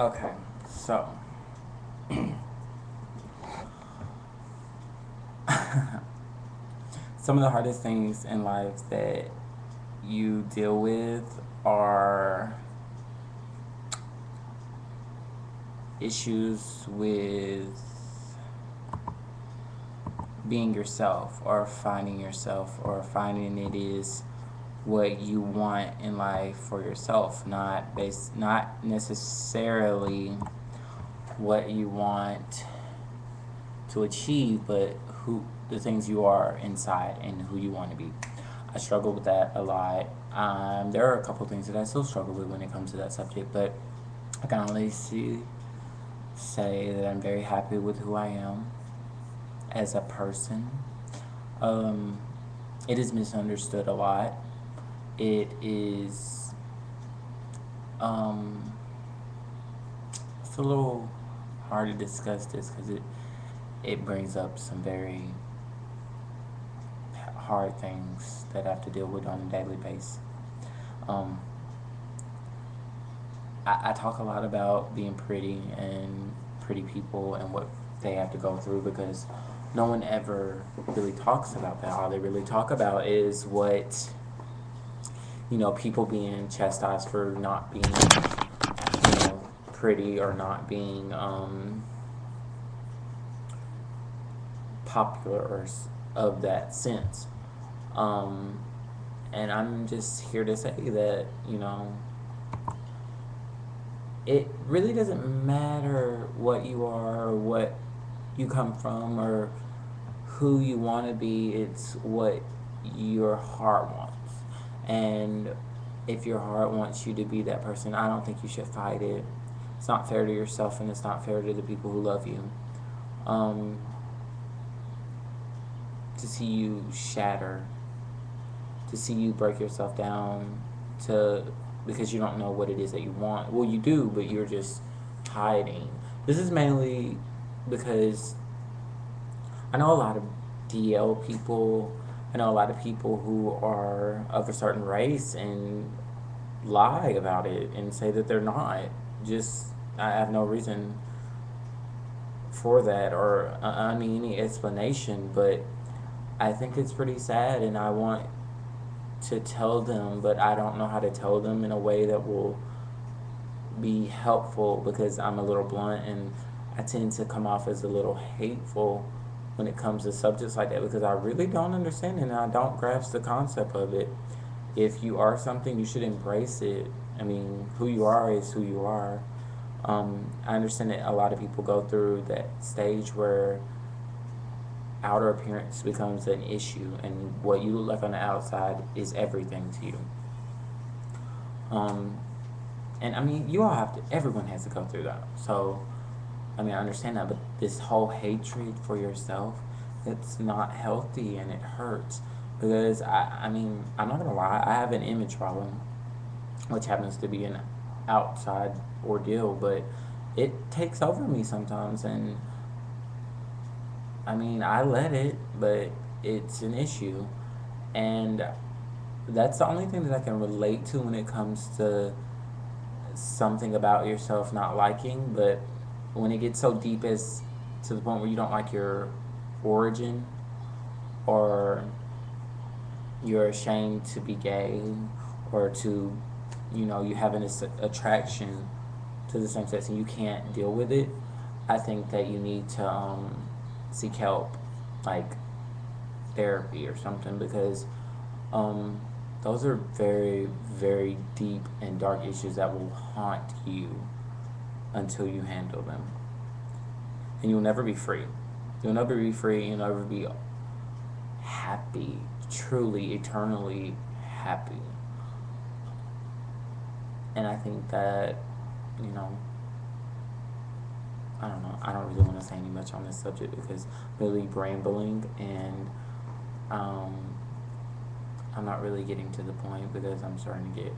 Okay, so some of the hardest things in life that you deal with are issues with being yourself, or finding yourself, or finding it is what you want in life for yourself, not necessarily what you want to achieve, but who the things you are inside and who you want to be. I struggle with that a lot. There are a couple things that I still struggle with when it comes to that subject, but I can only say that I'm very happy with who I am as a person. Um, it is misunderstood a lot. It is, um, it's a little hard to discuss this because it brings up some very hard things that I have to deal with on a daily basis. Um, I talk a lot about being pretty and pretty people and what they have to go through because no one ever really talks about that. All they really talk about is what, people being chastised for not being, pretty, or not being popular, or of that sense. Um, and I'm just here to say that, it really doesn't matter what you are, or what you come from, or who you want to be. It's what your heart wants. And if your heart wants you to be that person, I don't think you should fight it. It's not fair to yourself, and it's not fair to the people who love you. Um, to see you shatter, to see you break yourself down, to because you don't know what it is that you want. Well, you do, but you're just hiding. This is mainly because I know a lot of DL people. I know a lot of people who are of a certain race and lie about it and say that they're not. Just, I have no reason for that, or any explanation, but I think it's pretty sad, and I want to tell them, but I don't know how to tell them in a way that will be helpful because I'm a little blunt, and I tend to come off as a little hateful when it comes to subjects like that because I really don't understand it and I don't grasp the concept of it. If you are something, you should embrace it. I mean, who you are is who you are. I understand that a lot of people go through that stage where outer appearance becomes an issue, and what you look like on the outside is everything to you. Um, and I mean, you all have to, everyone has to go through that. So, I mean, I understand that, but this whole hatred for yourself, it's not healthy and it hurts. Because, I mean, I'm not gonna lie, I have an image problem, which happens to be an outside ordeal, but it takes over me sometimes, and I mean, I let it, but it's an issue. And that's the only thing that I can relate to when it comes to something about yourself not liking. But when it gets so deep as to the point where you don't like your origin, or you're ashamed to be gay, or to, you have an attraction to the same sex and you can't deal with it, I think that you need to seek help, like therapy or something, because um, those are very, very deep and dark issues that will haunt you until you handle them. And you'll never be free. You'll never be free. You'll never be happy, truly, eternally happy. And I think that, you know, I don't know. I don't really want to say any much on this subject because I'm really rambling, and I'm not really getting to the point because I'm starting to get